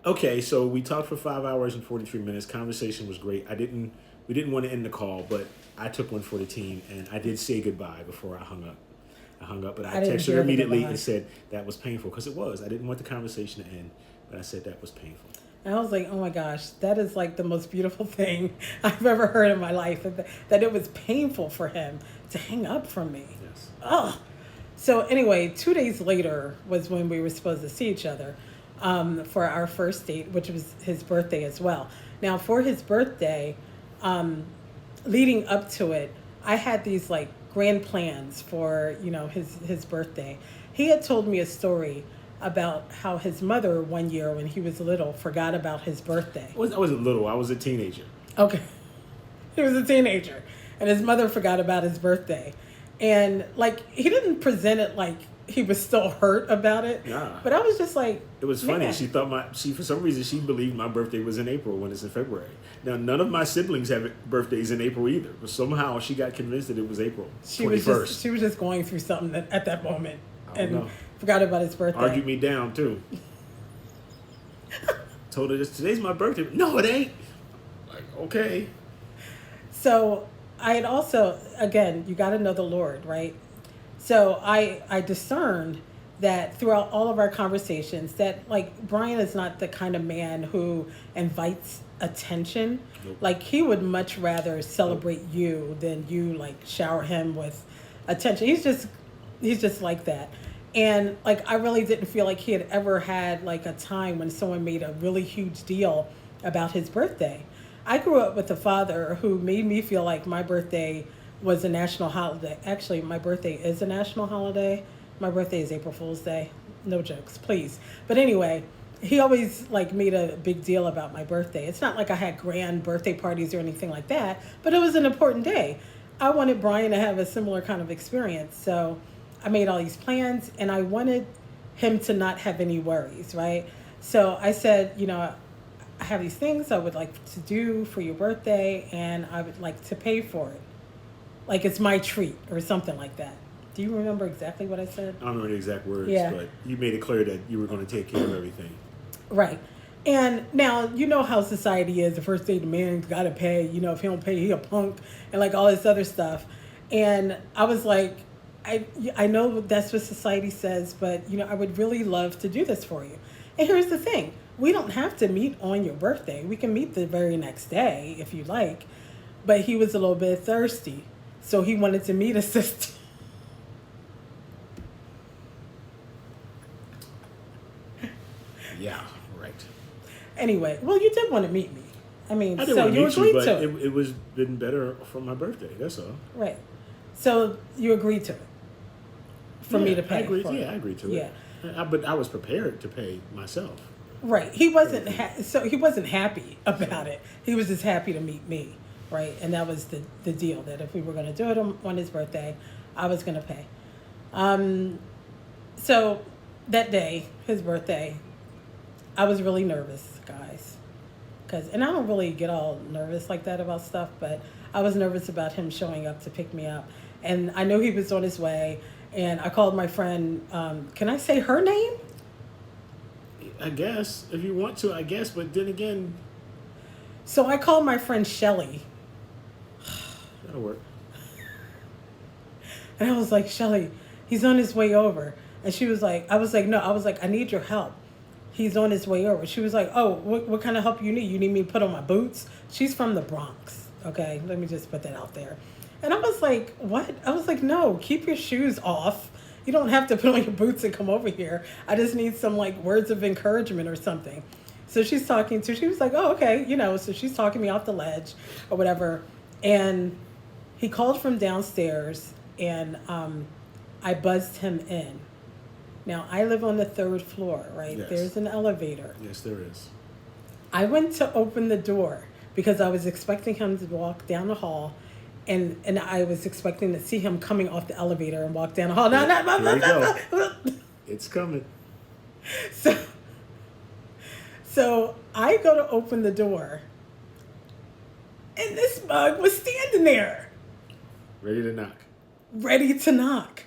Okay, so we talked for 5 hours and 43 minutes. Conversation was great. We didn't want to end the call, but I took one for the team, and I did say goodbye before I hung up. I hung up, but I I didn't texted her hear the immediately goodbye. and said that was painful because it was. I didn't want the conversation to end, but I said that was painful. And I was like, oh my gosh, that is like the most beautiful thing I've ever heard in my life. That it was painful for him to hang up from me. Yes. Oh. So anyway, 2 days later was when we were supposed to see each other for our first date, which was his birthday as well. Now, for his birthday, um, leading up to it, I had these like grand plans for his birthday. He had told me a story about how his mother one year when he was little forgot about his birthday. I wasn't little. I was a teenager. Okay, he was a teenager, and his mother forgot about his birthday, and like he didn't present it like he was still hurt about it, Nah. but I was just like, It was funny. man, She for some reason she believed my birthday was in April when it's in February. Now none of my siblings have birthdays in April either, but somehow she got convinced that it was April she was just 21st. she was just going through something at that moment, I don't and know. forgot about his birthday. Argued me down too. Told her today's my birthday. No, it ain't. Like okay. So I had also, again, you got to know the Lord, right? So I discerned that throughout all of our conversations that like Brian is not the kind of man who invites attention. Nope. Like he would much rather Nope. celebrate you than you like shower him with attention. He's just like that. And like I really didn't feel like he had ever had like a time when someone made a really huge deal about his birthday. I grew up with a father who made me feel like my birthday was a national holiday. Actually, my birthday is a national holiday. My birthday is April Fool's Day. No jokes, please. But anyway, he always like made a big deal about my birthday. It's not like I had grand birthday parties or anything like that, but it was an important day. I wanted Brian to have a similar kind of experience. So I made all these plans and I wanted him to not have any worries, right? So I said, I have these things I would like to do for your birthday and I would like to pay for it. Like it's my treat or something like that. Do you remember exactly what I said? I don't remember the exact words, Yeah. but you made it clear that you were going to take care of everything. Right. And now you know how society is. The first day the man's got to pay. If he don't pay, he a punk, and like all this other stuff. And I was like, I know that's what society says, but I would really love to do this for you. And here's the thing: we don't have to meet on your birthday. We can meet the very next day if you like. But he was a little bit thirsty, so he wanted to meet a sister. Yeah, right. Anyway, well, you did want to meet me. I mean, I didn't so want to you meet you, agreed but to it, it was been better for my birthday. That's all. right? So you agreed to it for me to I pay agreed. for Yeah, it. I agreed to Yeah, it. But I was prepared to pay myself. right. He For wasn't everything. so he wasn't happy about So it. He was just happy to meet me, right? And that was the deal. That if we were going to do it on his birthday, I was going to pay. Um, so that day, his birthday, I was really nervous, guys. And I don't really get all nervous like that about stuff, but I was nervous about him showing up to pick me up. And I know he was on his way. And I called my friend, can I say her name? I guess if you want to, I guess. But then again, So I called my friend Shelly. that'll work. And I was like, Shelly, he's on his way over. And she was like, I was like, no, I was like, I need your help. He's on his way over. She was like, oh, what kind of help you need? You need me to put on my boots? She's from the Bronx. Okay, let me just put that out there. And I was like, what? I was like, no, keep your shoes off. You don't have to put on your boots and come over here. I just need some like words of encouragement or something. So she was like, oh, okay, so she's talking me off the ledge or whatever. And he called from downstairs and I buzzed him in. Now, I live on the third floor, right? Yes. There's an elevator. Yes, there is. I went to open the door because I was expecting him to walk down the hall and I was expecting to see him coming off the elevator and walk down the hall. No, no, no, Here no, we go. no, no. It's coming. So, so I go to open the door and this mug was standing there, Ready to knock. ready to knock.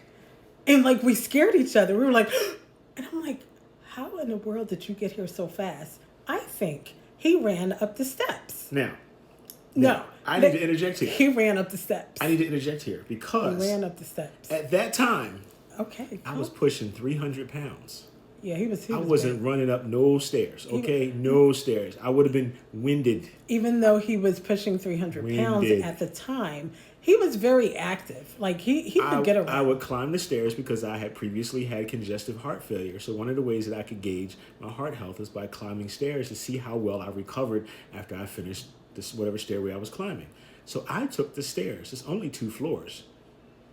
And we scared each other. We were like, and I'm like, how in the world did you get here so fast? I think he ran up the steps. Now, No. I need to interject here. He ran up the steps. I need to interject here because He ran up the steps. at that time, Okay. I was pushing 300 pounds. Yeah, he was I wasn't big. running up no stairs, okay? No stairs. I would have been winded. Even though he was pushing 300 pounds Winded. at the time, he was very active. Like, he could get around. I would climb the stairs because I had previously had congestive heart failure. So one of the ways that I could gauge my heart health is by climbing stairs to see how well I recovered after I finished this whatever stairway I was climbing. So I took the stairs. It's only 2 floors.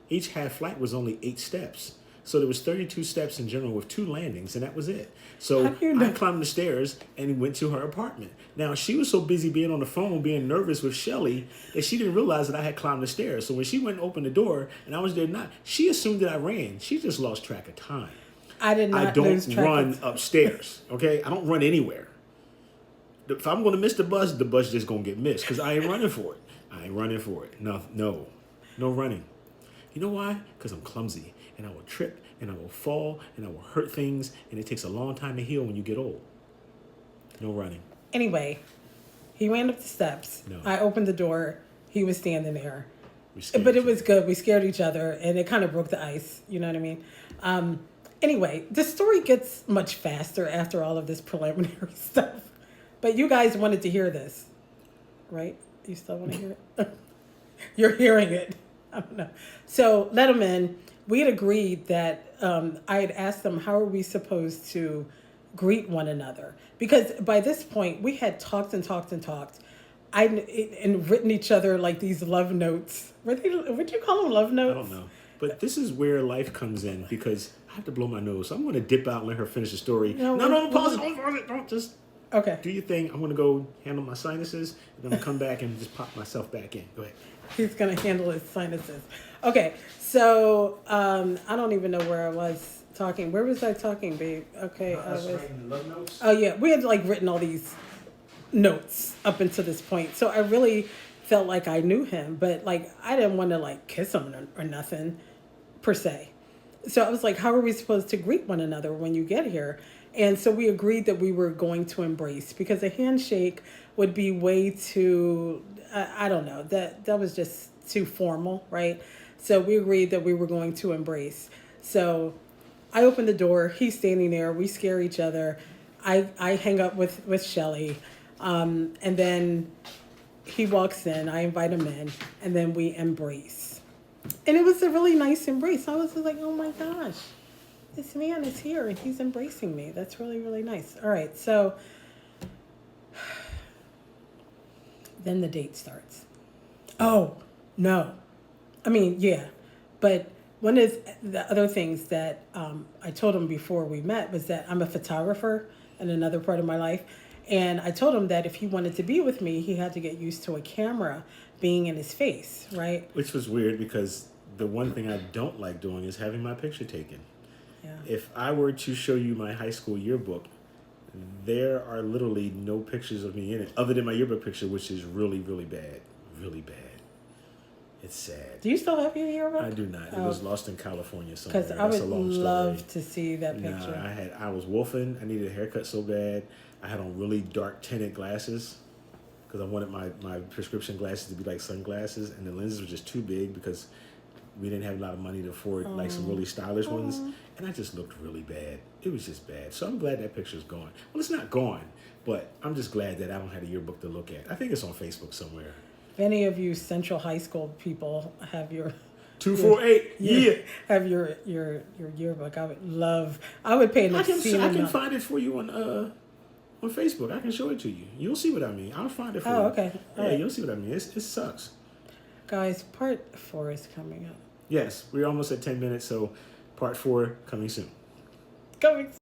Each half flight was only 8 steps. So there was 32 steps in general with 2 landings, and that was it. So How do you know? I climbed the stairs and went to her apartment. Now, she was so busy being on the phone, being nervous with Shelly, that she didn't realize that I had climbed the stairs. So when she went and opened the door and I was there not, she assumed that I ran. She just lost track of time. I did not I don't lose track run of upstairs, okay? I don't run anywhere. If I'm going to miss the bus just going to get missed because I ain't running for it. I ain't running for it. No running. You know why? Because I'm clumsy and I will trip and I will fall and I will hurt things and it takes a long time to heal when you get old. No running. Anyway, he ran up the steps. No. I opened the door. He was standing there. We scared But it you. was good. We scared each other, and it kind of broke the ice. You know what I mean? Anyway, the story gets much faster after all of this preliminary stuff. But you guys wanted to hear this, right? You still want to hear it? You're hearing it. I don't know. So let him in. We had agreed that I had asked them, how are we supposed to greet one another? Because by this point, we had talked and talked and talked. And written each other like these love notes. Would you call them love I notes? don't know. But this is where life comes in because I have to blow my nose. So I'm going to dip out and let her finish the story. No, No, pause it. Don't just Okay. do your thing. I'm going to go handle my sinuses and then I'm going to come back and just pop myself back in. Go ahead. He's going to handle his sinuses. Okay. So I don't even know where I was talking. Where was I talking, babe? Okay. writing the love notes. Oh, yeah. We had like written all these notes up until this point. So I really felt like I knew him, but like I didn't want to like kiss him or nothing per se. So I was like, how are we supposed to greet one another when you get here? And so we agreed that we were going to embrace because a handshake would be way too, I don't know, that was just too formal, right? So we agreed that we were going to embrace. So I opened the door, he's standing there, we scare each other. I hang up with Shelly. And then he walks in, I invite him in, and then we embrace. And it was a really nice embrace. I was just like, oh my gosh, this man is here and he's embracing me. That's really, really nice. All right, so then the date starts. Oh, no. I mean, yeah. But one of the other things that I told him before we met was that I'm a photographer in another part of my life. And I told him that if he wanted to be with me, he had to get used to a camera being in his face, right? Which was weird because the one thing I don't like doing is having my picture taken. Yeah. If I were to show you my high school yearbook, there are literally no pictures of me in it other than my yearbook picture, which is really, really bad. Really bad. It's sad. Do you still have your yearbook? I do not. It was lost in California somewhere. Because I That's would a long love story. to see that picture. Nah, I was wolfing. I needed a haircut so bad. I had on really dark tinted glasses because I wanted my prescription glasses to be like sunglasses, and the lenses were just too big because we didn't have a lot of money to afford like some really stylish ones, and I just looked really bad. It was just bad. So I'm glad that picture's gone. Well, it's not gone, but I'm just glad that I don't have a yearbook to look at. I think it's on Facebook somewhere. If any of you Central High School people have your 248, yeah. have your yearbook, I would pay an I obscene can amount. find it for you on Facebook. I can show it to you. You'll see what I mean. I'll find it for you. Oh, okay. All Yeah, right. you'll see what I mean. It sucks. Guys, part 4 is coming up. Yes, we're almost at 10 minutes, so part 4 coming soon. Coming